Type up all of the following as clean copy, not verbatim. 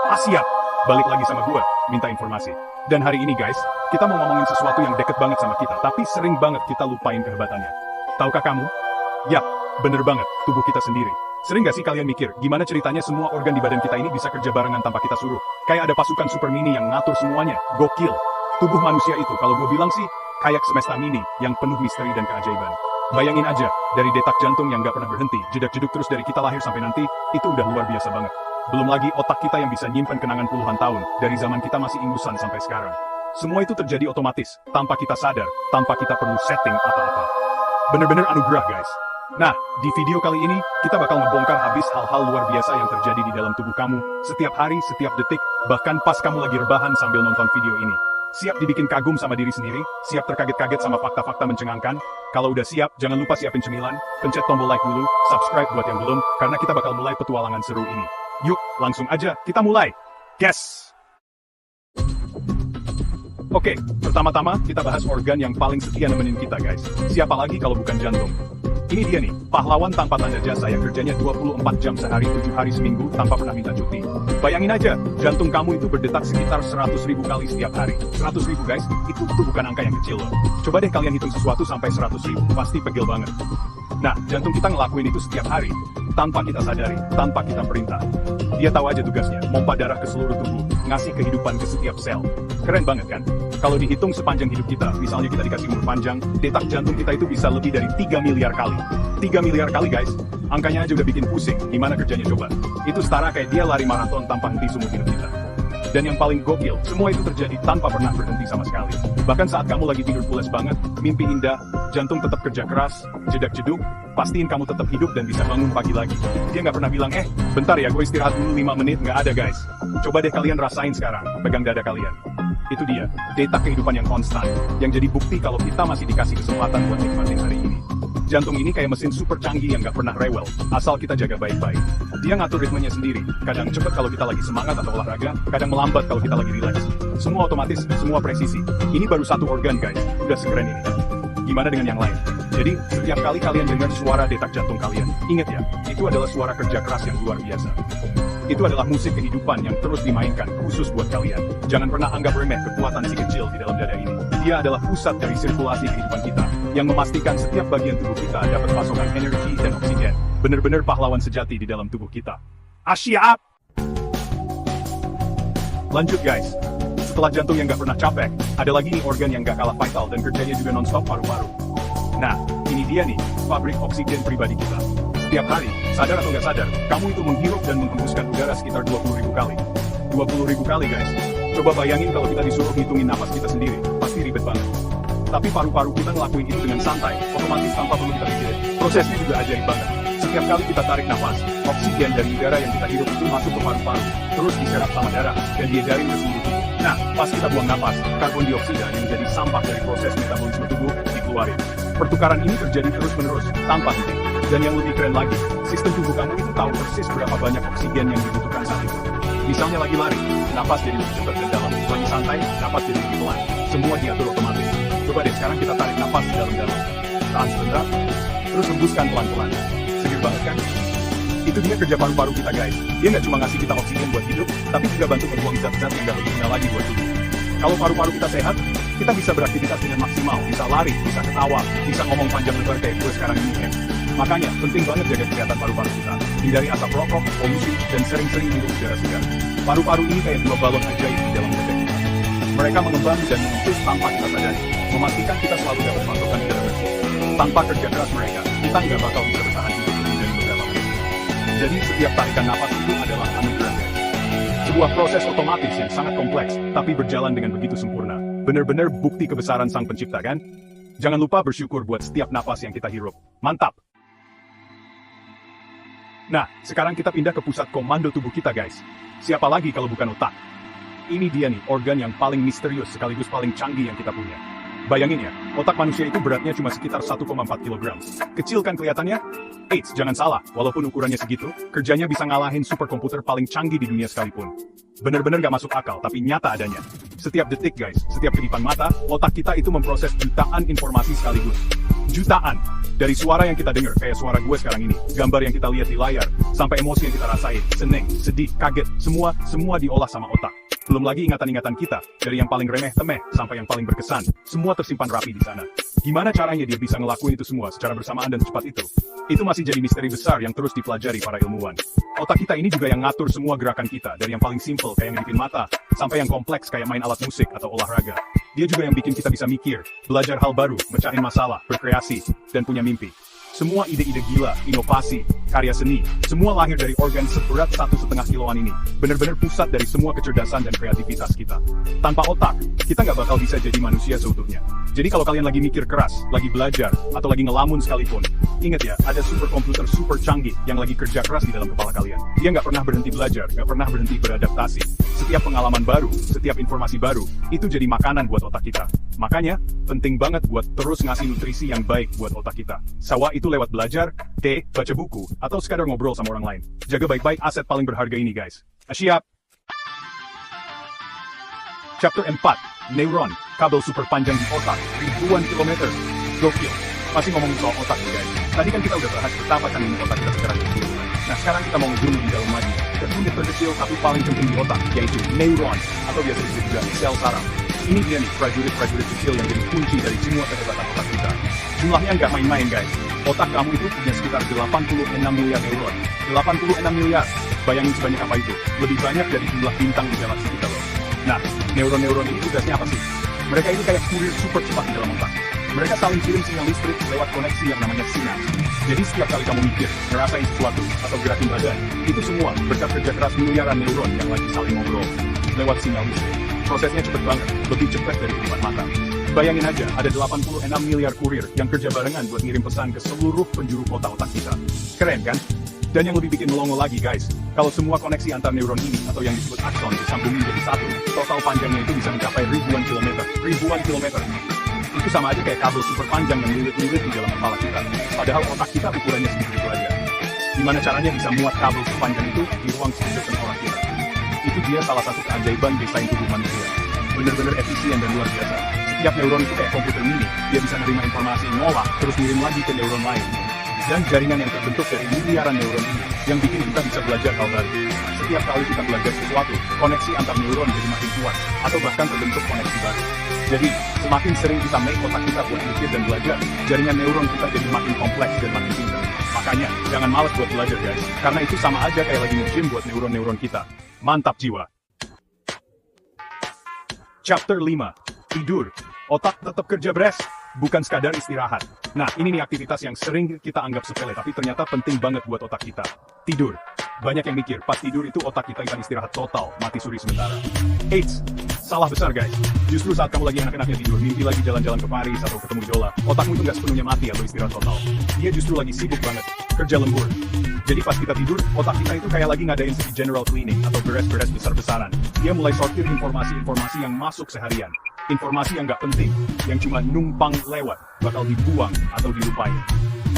Siap. Balik lagi sama gua, minta informasi. Dan hari ini guys, kita mau ngomongin sesuatu yang deket banget sama kita, tapi sering banget kita lupain kehebatannya. Tahukah kamu? Yap, bener banget, tubuh kita sendiri. Sering gak sih kalian mikir, gimana ceritanya semua organ di badan kita ini bisa kerja barengan tanpa kita suruh? Kayak ada pasukan super mini yang ngatur semuanya, gokil. Tubuh manusia itu, kalau gue bilang sih, kayak semesta mini, yang penuh misteri dan keajaiban. Bayangin aja, dari detak jantung yang gak pernah berhenti, jedak-jeduk terus dari kita lahir sampai nanti, itu udah luar biasa banget. Belum lagi otak kita yang bisa nyimpen kenangan puluhan tahun, dari zaman kita masih ingusan sampai sekarang. Semua itu terjadi otomatis, tanpa kita sadar, tanpa kita perlu setting apa-apa. Bener-bener anugerah guys. Nah, di video kali ini, kita bakal ngebongkar habis hal-hal luar biasa yang terjadi di dalam tubuh kamu, setiap hari, setiap detik, bahkan pas kamu lagi rebahan sambil nonton video ini. Siap dibikin kagum sama diri sendiri, siap terkaget-kaget sama fakta-fakta mencengangkan? Kalau udah siap, jangan lupa siapin cemilan, pencet tombol like dulu, subscribe buat yang belum, karena kita bakal mulai petualangan seru ini. Yuk, langsung aja, kita mulai! Guys! Oke, pertama-tama kita bahas organ yang paling setia nemenin kita guys. Siapa lagi kalau bukan jantung? Ini dia nih, pahlawan tanpa tanda jasa yang kerjanya 24 jam sehari 7 hari seminggu tanpa pernah minta cuti. Bayangin aja, jantung kamu itu berdetak sekitar 100.000 kali setiap hari. 100.000 guys, itu bukan angka yang kecil loh. Coba deh kalian hitung sesuatu sampai 100.000, pasti pegel banget. Nah, jantung kita ngelakuin itu setiap hari, tanpa kita sadari, tanpa kita perintah. Dia tahu aja tugasnya, pompa darah ke seluruh tubuh, ngasih kehidupan ke setiap sel. Keren banget kan? Kalau dihitung sepanjang hidup kita, misalnya kita dikasih umur panjang, detak jantung kita itu bisa lebih dari 3 miliar kali. 3 miliar kali guys, angkanya aja udah bikin pusing, gimana kerjanya coba? Itu setara kayak dia lari maraton tanpa henti seumur hidup kita. Dan yang paling gokil, semua itu terjadi tanpa pernah berhenti sama sekali. Bahkan saat kamu lagi tidur pules banget, mimpi indah, jantung tetap kerja keras, jedak-jeduk, pastiin kamu tetap hidup dan bisa bangun pagi lagi. Dia nggak pernah bilang, bentar ya gue istirahat dulu 5 menit, nggak ada guys. Coba deh kalian rasain sekarang, pegang dada kalian. Itu dia, detak kehidupan yang konstan, yang jadi bukti kalau kita masih dikasih kesempatan buat nikmatin hari ini. Jantung ini kayak mesin super canggih yang gak pernah rewel, asal kita jaga baik-baik. Dia ngatur ritmenya sendiri, kadang cepet kalau kita lagi semangat atau olahraga, kadang melambat kalau kita lagi rileks. Semua otomatis, semua presisi. Ini baru satu organ guys, udah sekeren ini. Gimana dengan yang lain? Jadi, setiap kali kalian dengar suara detak jantung kalian, ingat ya, itu adalah suara kerja keras yang luar biasa. Itu adalah musik kehidupan yang terus dimainkan khusus buat kalian. Jangan pernah anggap remeh kekuatan si kecil di dalam dada ini. Dia adalah pusat dari sirkulasi kehidupan kita, yang memastikan setiap bagian tubuh kita dapat pasokan energi dan oksigen. Bener-bener pahlawan sejati di dalam tubuh kita. Siap! Lanjut guys. Setelah jantung yang gak pernah capek, ada lagi nih organ yang gak kalah vital dan kerjanya juga non-stop, paru-paru. Nah, ini dia nih, pabrik oksigen pribadi kita. Setiap hari, sadar atau nggak sadar, kamu itu menghirup dan menghembuskan udara sekitar 20.000 kali. 20.000 kali guys. Coba bayangin kalau kita disuruh ngitungin napas kita sendiri, pasti ribet banget. Tapi paru-paru kita ngelakuin itu dengan santai, otomatis tanpa perlu kita pikirin. Prosesnya juga ajaib banget. Setiap kali kita tarik nafas, oksigen dari udara yang kita hirup itu masuk ke paru-paru, terus diserap sama darah, dan diedarin ke seluruh tubuh. Nah, pas kita buang nafas, karbon dioksida yang menjadi sampah dari proses metabolisme tubuh dikeluarin. Pertukaran ini terjadi terus-menerus, tanpa henti. Dan yang lebih keren lagi, sistem tubuh kamu itu tahu persis berapa banyak oksigen yang dibutuhkan saat itu. Misalnya lagi lari, napas jadi lebih cepat dan dalam. Lagi santai, napas jadi lebih pelan. Semua diatur otomatis. Coba deh sekarang kita tarik napas di dalam-dalam. Tahan sebentar, terus hembuskan pelan-pelan. Seger banget kan? Itu dia kerja paru-paru kita guys. Dia nggak cuma ngasih kita oksigen buat hidup, tapi juga bantu membuang zat-zat yang nggak berguna lagi buat tubuh. Kalau paru-paru kita sehat, kita bisa beraktivitas dengan maksimal, bisa lari, bisa ketawa, bisa ngomong panjang lebar kayak gue sekarang ini. Makanya, penting banget jaga kesehatan paru-paru kita. Hindari asap rokok, polusi, dan sering-sering hidup udara segar. Paru-paru ini kayak dua balon ajaib di dalam dada kita. Mereka mengembang dan mengembus tanpa kita sadari, memastikan kita selalu dapat pasokan udara bersih. Tanpa kerja keras mereka, kita nggak bakal bisa bertahan hidup lebih dari beberapa menit. Jadi, setiap tarikan napas itu adalah anugerah. Sebuah proses otomatis yang sangat kompleks, tapi berjalan dengan begitu sempurna. Bener-bener bukti kebesaran sang pencipta kan? Jangan lupa bersyukur buat setiap napas yang kita hirup. Mantap! Nah, sekarang kita pindah ke pusat komando tubuh kita guys. Siapa lagi kalau bukan otak? Ini dia nih, organ yang paling misterius sekaligus paling canggih yang kita punya. Bayangin ya, otak manusia itu beratnya cuma sekitar 1,4 kg. Kecil kan kelihatannya? Eits, jangan salah, walaupun ukurannya segitu, kerjanya bisa ngalahin superkomputer paling canggih di dunia sekalipun. Bener-bener gak masuk akal, tapi nyata adanya. Setiap detik guys, setiap kedipan mata, otak kita itu memproses jutaan informasi sekaligus. Jutaan. Dari suara yang kita dengar, kayak suara gue sekarang ini, gambar yang kita lihat di layar, sampai emosi yang kita rasain, seneng, sedih, kaget, semua diolah sama otak. Belum lagi ingatan-ingatan kita, dari yang paling remeh-temeh sampai yang paling berkesan, semua tersimpan rapi di sana. Gimana caranya dia bisa ngelakuin itu semua secara bersamaan dan secepat itu? Itu masih jadi misteri besar yang terus dipelajari para ilmuwan. Otak kita ini juga yang ngatur semua gerakan kita, dari yang paling simple kayak ngedipin mata, sampai yang kompleks kayak main alat musik atau olahraga. Dia juga yang bikin kita bisa mikir, belajar hal baru, mecahin masalah, berkreasi, dan punya mimpi. Semua ide-ide gila, inovasi, karya seni, semua lahir dari organ seberat 1,5 kiloan ini. Bener-bener pusat dari semua kecerdasan dan kreativitas kita. Tanpa otak, kita nggak bakal bisa jadi manusia seutuhnya. Jadi kalau kalian lagi mikir keras, lagi belajar, atau lagi ngelamun sekalipun, ingat ya, ada superkomputer super canggih yang lagi kerja keras di dalam kepala kalian. Dia nggak pernah berhenti belajar, nggak pernah berhenti beradaptasi. Setiap pengalaman baru, setiap informasi baru, itu jadi makanan buat otak kita. Makanya, penting banget buat terus ngasih nutrisi yang baik buat otak kita. Sawa itu lewat belajar, baca buku, atau sekadar ngobrol sama orang lain. Jaga baik-baik aset paling berharga ini guys. Siap? Chapter 4, Neuron, kabel super panjang di otak, ribuan kilometer. Gokil. Masih ngomongin soal otak nih guys. Tadi kan kita udah bahas betapa canggihnya otak kita secara detail. Nah sekarang kita mau ngezoom di dalam lagi, ke unit terkecil tapi paling penting di otak, yaitu neuron, atau biasa disebut juga sel saraf. Ini dia nih, prajurit-prajurit kecil yang jadi kunci dari semua kehebatan otak kita. Jumlahnya nggak main-main guys. Otak kamu itu punya sekitar 86 miliar neuron. 86 miliar. Bayangin sebanyak apa itu. Lebih banyak dari jumlah bintang di galaksi kita loh. Nah, neuron-neuron ini tugasnya apa sih? Mereka ini kayak kurir super cepat di dalam otak. Mereka saling kirim sinyal listrik lewat koneksi yang namanya sinaps. Jadi setiap kali kamu mikir, ngerasain sesuatu, atau gerakin badan, itu semua berkat kerja keras miliaran neuron yang lagi saling ngobrol lewat sinyal listrik. Prosesnya cepet banget, lebih cepat dari kehidupan mata. Bayangin aja, ada 86 miliar kurir yang kerja barengan buat ngirim pesan ke seluruh penjuru otak-otak kita. Keren kan? Dan yang lebih bikin melongo lagi guys, kalau semua koneksi antar neuron ini, atau yang disebut akson, disambungin jadi satu, total panjangnya itu bisa mencapai ribuan kilometer. Ribuan kilometer. Itu sama aja kayak kabel super panjang yang lilit-lilit di dalam kepala kita. Padahal otak kita ukurannya segitu aja. Gimana caranya bisa muat kabel sepanjang itu di ruang sudut tengkorak kita? Itu dia salah satu keajaiban desain tubuh manusia. Bener-bener efisien dan luar biasa. Setiap neuron itu kayak komputer mini, dia bisa menerima informasi, ngolah, terus ngirim lagi ke neuron lain. Dan jaringan yang terbentuk dari miliaran neuron ini, yang bikin kita bisa belajar hal baru. Setiap kali kita belajar sesuatu, koneksi antar neuron jadi makin kuat, atau bahkan terbentuk koneksi baru. Jadi, semakin sering kita make otak kita buat mikir dan belajar, jaringan neuron kita jadi makin kompleks dan makin pintar. Makanya, jangan malas buat belajar guys, karena itu sama aja kayak lagi nge-gym buat neuron-neuron kita. Mantap jiwa. Chapter 5, Tidur. Otak tetap kerja bres, bukan sekadar istirahat. Nah, ini nih aktivitas yang sering kita anggap sepele, tapi ternyata penting banget buat otak kita. Tidur. Banyak yang mikir, pas tidur itu otak kita akan istirahat total, mati suri sementara. Eits, salah besar guys. Justru saat kamu lagi enak-enaknya tidur, mimpi lagi jalan-jalan ke Paris atau ketemu idola, otakmu itu nggak sepenuhnya mati atau istirahat total. Dia justru lagi sibuk banget, kerja lembur. Jadi pas kita tidur, otak kita itu kayak lagi ngadain sesi general cleaning atau beres-beres besar-besaran. Dia mulai sortir informasi-informasi yang masuk seharian. Informasi yang nggak penting, yang cuma numpang lewat, bakal dibuang atau dilupain.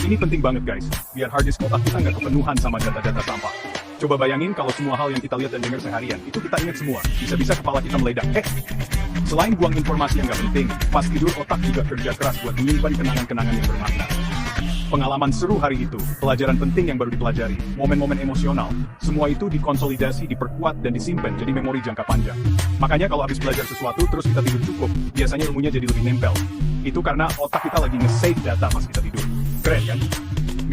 Ini penting banget guys, biar hard disk otak kita nggak kepenuhan sama data-data sampah. Coba bayangin kalau semua hal yang kita lihat dan dengar seharian, itu kita ingat semua, bisa-bisa kepala kita meledak. Selain buang informasi yang nggak penting, pas tidur otak juga kerja keras buat menyimpan kenangan-kenangan yang bermakna. Pengalaman seru hari itu, pelajaran penting yang baru dipelajari, momen-momen emosional, semua itu dikonsolidasi, diperkuat, dan disimpan jadi memori jangka panjang. Makanya kalau habis belajar sesuatu terus kita tidur cukup, biasanya ilmunya jadi lebih nempel. Itu karena otak kita lagi nge-save data pas kita tidur. Keren kan?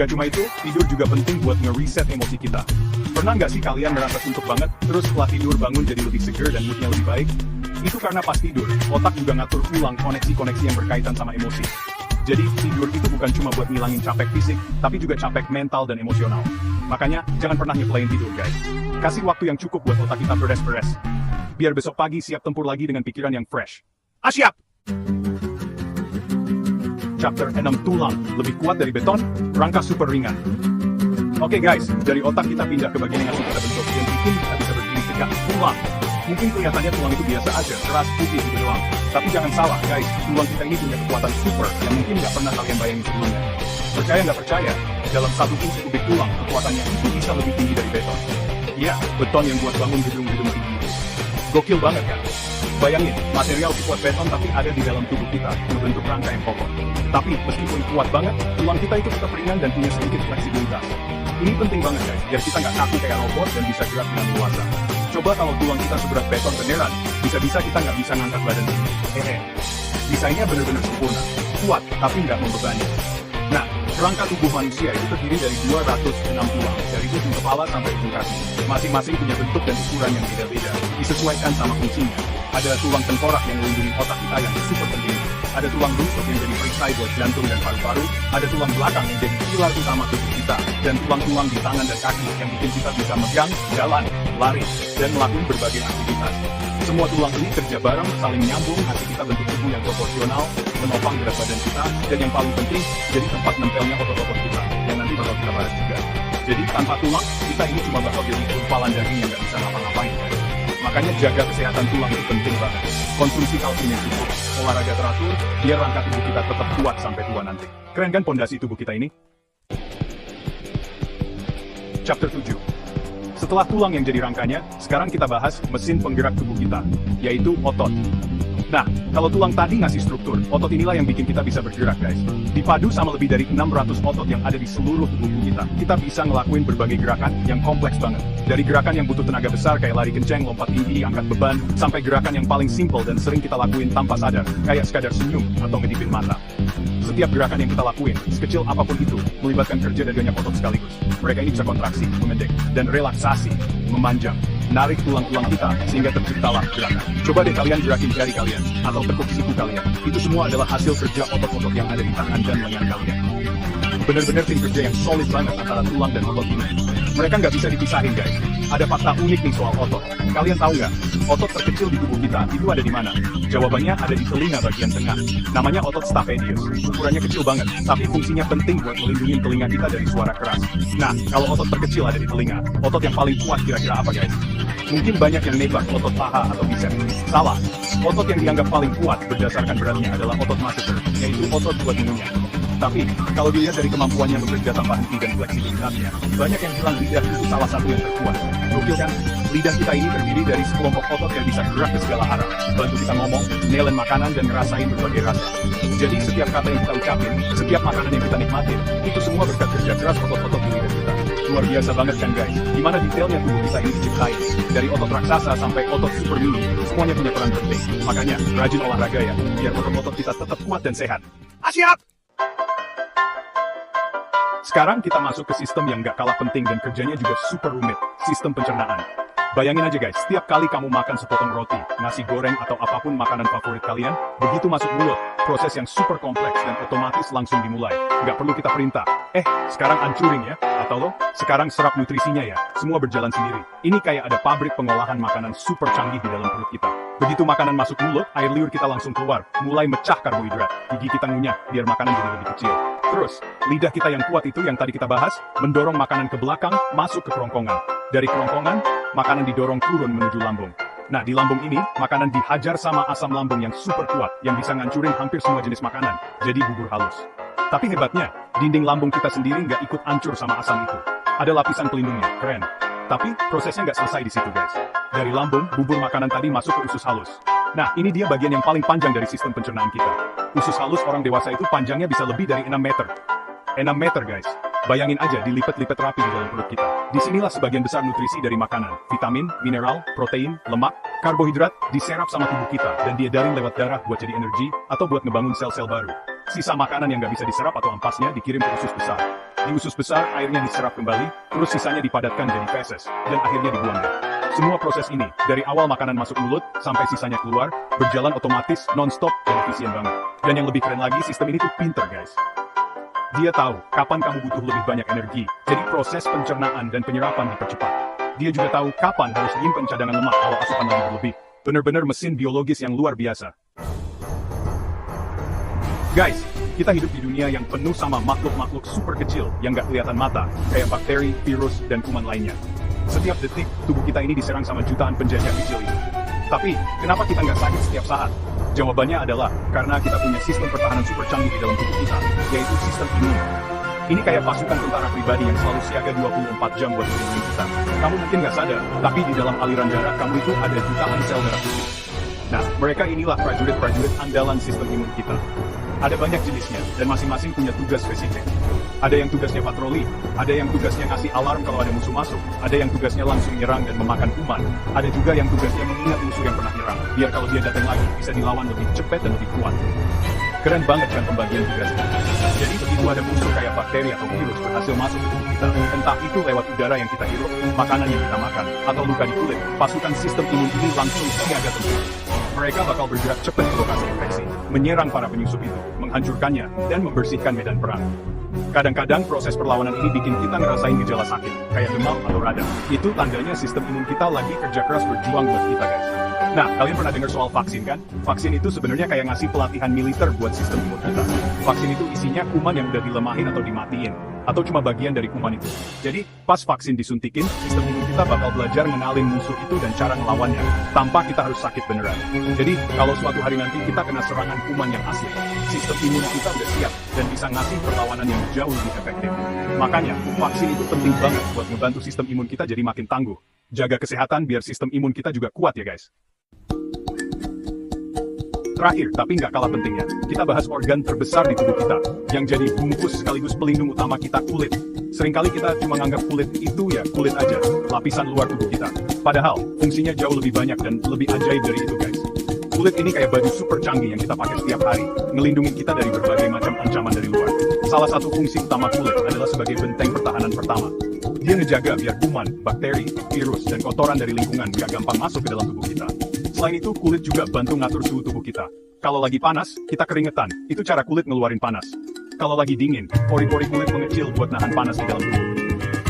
Gak cuma itu, tidur juga penting buat nge-reset emosi kita. Pernah nggak sih kalian merasa suntuk banget, terus setelah tidur bangun jadi lebih seger dan moodnya lebih baik? Itu karena pas tidur, otak juga ngatur ulang koneksi-koneksi yang berkaitan sama emosi. Jadi, tidur itu bukan cuma buat ngilangin capek fisik, tapi juga capek mental dan emosional. Makanya, jangan pernah nyeplein tidur, guys. Kasih waktu yang cukup buat otak kita beres-beres. Biar besok pagi siap tempur lagi dengan pikiran yang fresh. Siap! Chapter 6, Tulang. Lebih kuat dari beton, rangka super ringan. Oke guys, dari otak kita pindah ke bagian yang kita bentuk, yang bikin kita bisa berdiri tegak, tulang. Mungkin kelihatannya tulang itu biasa aja, keras putih gitu doang. Tapi jangan salah guys, tulang kita ini punya kekuatan super yang mungkin nggak pernah kalian bayangin sebelumnya. Percaya nggak percaya, dalam 1 inci kubik tulang, kekuatannya itu bisa lebih tinggi dari beton. Iya, beton yang buat bangun gedung-gedung tinggi itu. Gokil banget kan? Bayangin, material kuat beton tapi ada di dalam tubuh kita, membentuk rangka yang kokoh. Tapi, meskipun kuat banget, tulang kita itu tetap ringan dan punya sedikit fleksibilitas. Ini penting banget guys, biar kita nggak kaku kayak robot dan bisa gerak dengan luasa. Coba kalau tulang kita seberat beton beneran, bisa-bisa kita nggak bisa ngangkat badan ini. Hehe. Desainnya bener-bener sempurna, kuat, tapi nggak membebani. Nah, rangka tubuh manusia itu terdiri dari 206 tulang, dari ujung kepala sampai ujung kaki. Masing-masing punya bentuk dan ukuran yang beda-beda, disesuaikan sama fungsinya. Ada tulang tengkorak yang melindungi otak kita yang super penting. Ada tulang rusuk yang jadi perisai buat jantung dan paru-paru. Ada tulang belakang yang jadi pilar utama tubuh kita. Dan tulang-tulang di tangan dan kaki yang bikin kita bisa megang, jalan, lari, dan melakukan berbagai aktivitas. Semua tulang ini kerja bareng, saling nyambung, ngasih kita bentuk tubuh yang proporsional, menopang berat badan kita, dan yang paling penting, jadi tempat nempelnya otot-otot kita, yang nanti bakal kita bahas juga. Jadi tanpa tulang, kita ini cuma bakal jadi gumpalan daging yang gak bisa ngapa-ngapain. Makanya jaga kesehatan tulang itu penting banget. Konsumsi kalsium yang cukup, olahraga teratur, biar rangka tubuh kita tetap kuat sampai tua nanti. Keren kan pondasi tubuh kita ini? Chapter 7. Setelah tulang yang jadi rangkanya, sekarang kita bahas mesin penggerak tubuh kita, yaitu otot. Nah, kalau tulang tadi ngasih struktur, otot inilah yang bikin kita bisa bergerak guys. Dipadu sama lebih dari 600 otot yang ada di seluruh tubuh kita bisa ngelakuin berbagai gerakan yang kompleks banget. Dari gerakan yang butuh tenaga besar kayak lari kenceng, lompat tinggi, angkat beban, sampai gerakan yang paling simple dan sering kita lakuin tanpa sadar, kayak sekadar senyum atau ngedipin mata. Setiap gerakan yang kita lakuin, sekecil apapun itu, melibatkan kerja dari banyak otot sekaligus. Mereka ini bisa kontraksi, memendek, dan relaksasi, memanjang, narik tulang-tulang kita sehingga terciptalah gerakan. Coba deh kalian gerakin jari kalian, atau tekuk siku kalian. Itu semua adalah hasil kerja otot-otot yang ada di tangan dan lengan kalian. Bener-bener tim kerja yang solid banget antara tulang dan otot ini. Mereka nggak bisa dipisahin guys. Ada fakta unik nih soal otot. Kalian tahu nggak, otot terkecil di tubuh kita itu ada di mana? Jawabannya ada di telinga bagian tengah. Namanya otot stapedius. Ukurannya kecil banget, tapi fungsinya penting buat melindungi telinga kita dari suara keras. Nah, kalau otot terkecil ada di telinga, otot yang paling kuat kira-kira apa guys? Mungkin banyak yang nebak otot paha atau bicep. Salah. Otot yang dianggap paling kuat berdasarkan beratnya adalah otot masseter, yaitu otot buat mengunyah. Tapi, kalau dilihat dari kemampuannya bekerja tanpa henti dan fleksibilitasnya, banyak yang bilang lidah itu salah satu yang terkuat. Gokil kan? Lidah kita ini terdiri dari sekelompok otot yang bisa gerak ke segala arah, bantu kita ngomong, nelen makanan, dan ngerasain berbagai rasa. Jadi setiap kata yang kita ucapin, setiap makanan yang kita nikmatin, itu semua berkat kerja keras otot-otot di lidah kita. Luar biasa banget kan guys? Gimana detailnya tubuh kita ini diciptain? Dari otot raksasa sampai otot super mini, semuanya punya peran penting. Makanya, rajin olahraga ya, biar otot-otot kita tetap kuat dan sehat. Siap! Sekarang kita masuk ke sistem yang gak kalah penting dan kerjanya juga super rumit, sistem pencernaan. Bayangin aja guys, setiap kali kamu makan sepotong roti, nasi goreng atau apapun makanan favorit kalian, begitu masuk mulut, proses yang super kompleks dan otomatis langsung dimulai. Gak perlu kita perintah, sekarang ancurin ya, atau lo, sekarang serap nutrisinya ya, semua berjalan sendiri. Ini kayak ada pabrik pengolahan makanan super canggih di dalam perut kita. Begitu makanan masuk mulut, air liur kita langsung keluar, mulai mecah karbohidrat, gigi kita ngunyah, biar makanan jadi lebih kecil. Terus, lidah kita yang kuat itu yang tadi kita bahas, mendorong makanan ke belakang, masuk ke kerongkongan. Dari kerongkongan, makanan didorong turun menuju lambung. Nah, di lambung ini, makanan dihajar sama asam lambung yang super kuat, yang bisa ngancurin hampir semua jenis makanan, jadi bubur halus. Tapi hebatnya, dinding lambung kita sendiri nggak ikut hancur sama asam itu. Ada lapisan pelindungnya, keren. Tapi, prosesnya nggak selesai di situ guys. Dari lambung, bubur makanan tadi masuk ke usus halus. Nah, ini dia bagian yang paling panjang dari sistem pencernaan kita. Usus halus orang dewasa itu panjangnya bisa lebih dari 6 meter. 6 meter guys. Bayangin aja dilipat-lipat rapi di dalam perut kita. Disinilah sebagian besar nutrisi dari makanan, vitamin, mineral, protein, lemak, karbohidrat, diserap sama tubuh kita, dan diedarin lewat darah buat jadi energi, atau buat ngebangun sel-sel baru. Sisa makanan yang nggak bisa diserap atau ampasnya dikirim ke usus besar. Di usus besar, airnya diserap kembali, terus sisanya dipadatkan jadi feses, dan akhirnya dibuang. Semua proses ini, dari awal makanan masuk mulut, sampai sisanya keluar, berjalan otomatis, non-stop, dan efisien banget. Dan yang lebih keren lagi, sistem ini tuh pinter guys. Dia tahu kapan kamu butuh lebih banyak energi, jadi proses pencernaan dan penyerapan dipercepat. Dia juga tahu kapan harus nyimpen cadangan lemak kalau asupan lagi berlebih. Bener-bener mesin biologis yang luar biasa. Guys, kita hidup di dunia yang penuh sama makhluk-makhluk super kecil yang nggak kelihatan mata, kayak bakteri, virus, dan kuman lainnya. Setiap detik, tubuh kita ini diserang sama jutaan penjajah kecil itu. Tapi, kenapa kita nggak sakit setiap saat? Jawabannya adalah karena kita punya sistem pertahanan super canggih di dalam tubuh kita, yaitu sistem imun. Ini kayak pasukan tentara pribadi yang selalu siaga 24 jam buat melindungi kita. Kamu mungkin nggak sadar, tapi di dalam aliran darah kamu itu ada jutaan sel darah putih. Nah, mereka inilah prajurit-prajurit andalan sistem imun kita. Ada banyak jenisnya, dan masing-masing punya tugas spesifik. Ada yang tugasnya patroli, ada yang tugasnya ngasih alarm kalau ada musuh masuk, ada yang tugasnya langsung nyerang dan memakan kuman, ada juga yang tugasnya mengingat musuh yang pernah nyerang, biar kalau dia datang lagi bisa dilawan lebih cepat dan lebih kuat. Keren banget kan pembagian tugasnya. Jadi begitu ada musuh kayak bakteri atau virus berhasil masuk ke tubuh kita, entah itu lewat udara yang kita hirup, makanan yang kita makan, atau luka di kulit, pasukan sistem imun ini langsung siaga tempur. Mereka bakal bergerak cepat ke lokasi infeksi, menyerang para penyusup itu, menghancurkannya, dan membersihkan medan perang. Kadang-kadang proses perlawanan ini bikin kita ngerasain gejala sakit, kayak demam atau radang. Itu tandanya sistem imun kita lagi kerja keras berjuang buat kita, guys. Nah, kalian pernah dengar soal vaksin kan? Vaksin itu sebenarnya kayak ngasih pelatihan militer buat sistem imun kita. Vaksin itu isinya kuman yang udah dilemahin atau dimatiin, atau cuma bagian dari kuman itu. Jadi, pas vaksin disuntikin, sistem imun kita bakal belajar ngenalin musuh itu dan cara ngelawannya, tanpa kita harus sakit beneran. Jadi, kalau suatu hari nanti kita kena serangan kuman yang asli, sistem imun kita udah siap dan bisa ngasih perlawanan yang jauh lebih efektif. Makanya, vaksin itu penting banget buat ngebantu sistem imun kita jadi makin tangguh. Jaga kesehatan biar sistem imun kita juga kuat ya guys. Terakhir, tapi nggak kalah pentingnya, kita bahas organ terbesar di tubuh kita, yang jadi bungkus sekaligus pelindung utama kita, kulit. Seringkali kita cuma nganggap kulit itu ya kulit aja, lapisan luar tubuh kita. Padahal, fungsinya jauh lebih banyak dan lebih ajaib dari itu guys. Kulit ini kayak baju super canggih yang kita pakai setiap hari, ngelindungin kita dari berbagai macam ancaman dari luar. Salah satu fungsi utama kulit adalah sebagai benteng pertahanan pertama. Dia ngejaga biar kuman, bakteri, virus, dan kotoran dari lingkungan gak gampang masuk ke dalam tubuh kita. Selain itu, kulit juga bantu ngatur suhu tubuh kita. Kalau lagi panas, kita keringetan. Itu cara kulit ngeluarin panas. Kalau lagi dingin, pori-pori kulit mengecil buat nahan panas di dalam tubuh.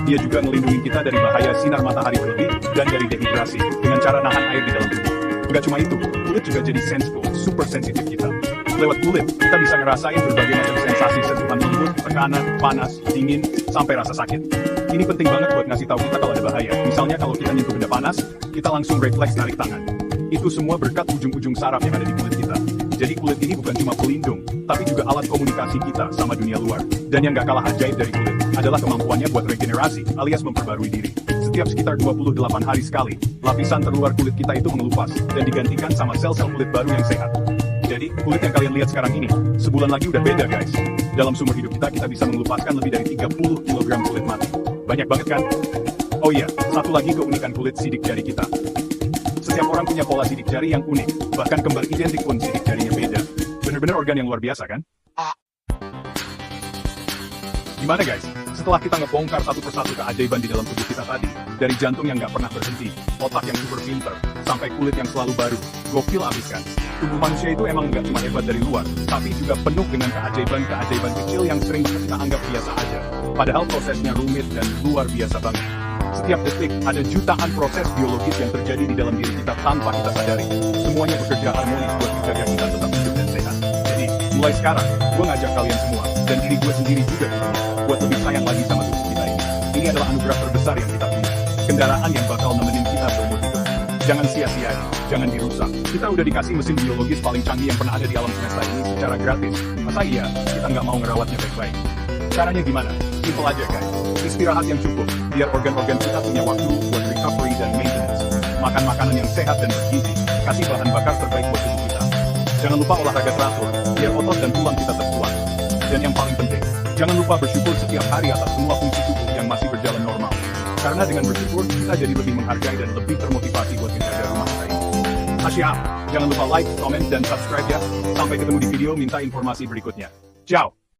Dia juga ngelindungin kita dari bahaya sinar matahari berlebih dan dari dehidrasi dengan cara nahan air di dalam tubuh. Nggak cuma itu, kulit juga jadi senseful, super sensitif kita. Lewat kulit, kita bisa ngerasain berbagai macam sensasi sentuhan lembut, tekanan, panas, dingin, sampai rasa sakit. Ini penting banget buat ngasih tahu kita kalau ada bahaya. Misalnya kalau kita nyentuh benda panas, kita langsung refleks narik tangan. Itu semua berkat ujung-ujung saraf yang ada di kulit kita. Jadi kulit ini bukan cuma pelindung, tapi juga alat komunikasi kita sama dunia luar. Dan yang gak kalah ajaib dari kulit, adalah kemampuannya buat regenerasi, alias memperbarui diri. Setiap sekitar 28 hari sekali, lapisan terluar kulit kita itu mengelupas, dan digantikan sama sel-sel kulit baru yang sehat. Jadi, kulit yang kalian lihat sekarang ini, sebulan lagi udah beda guys. Dalam sumur hidup kita bisa mengelupaskan lebih dari 30 kg kulit mati. Banyak banget kan? Oh iya, satu lagi keunikan kulit sidik jari kita. Setiap orang punya pola sidik jari yang unik, bahkan kembar identik pun sidik jarinya beda. Bener-bener organ yang luar biasa kan? Gimana guys? Setelah kita ngebongkar satu persatu keajaiban di dalam tubuh kita tadi, dari jantung yang nggak pernah berhenti, otak yang super pinter, sampai kulit yang selalu baru, gokil abis kan? Tubuh manusia itu emang nggak cuma hebat dari luar, tapi juga penuh dengan keajaiban-keajaiban kecil yang sering kita anggap biasa aja. Padahal prosesnya rumit dan luar biasa banget. Setiap detik, ada jutaan proses biologis yang terjadi di dalam diri kita tanpa kita sadari. Semuanya bekerja harmonis buat menjaga kita tetap hidup dan sehat. Jadi, mulai sekarang, gue ngajak kalian semua, dan diri gue sendiri juga, buat lebih sayang lagi sama tubuh kita ini. Ini adalah anugerah terbesar yang kita punya. Kendaraan yang bakal nemenin kita seumur hidup. Jangan sia-siain, jangan dirusak. Kita udah dikasih mesin biologis paling canggih yang pernah ada di alam semesta ini secara gratis. Masa iya, kita nggak mau ngerawatnya baik-baik? Caranya gimana? Simple aja guys. Istirahat yang cukup, biar organ-organ kita punya waktu buat recovery dan maintenance. Makan makanan yang sehat dan bergizi, kasih bahan bakar terbaik buat tubuh kita. Jangan lupa olahraga teratur, biar otot dan tulang kita terkuat. Dan yang paling penting, jangan lupa bersyukur setiap hari atas semua fungsi tubuh yang masih berjalan normal. Karena dengan bersyukur, kita jadi lebih menghargai dan lebih termotivasi buat menjaga rumah kita ini. Asyik, jangan lupa like, komen, dan subscribe ya. Sampai ketemu di video minta informasi berikutnya. Ciao!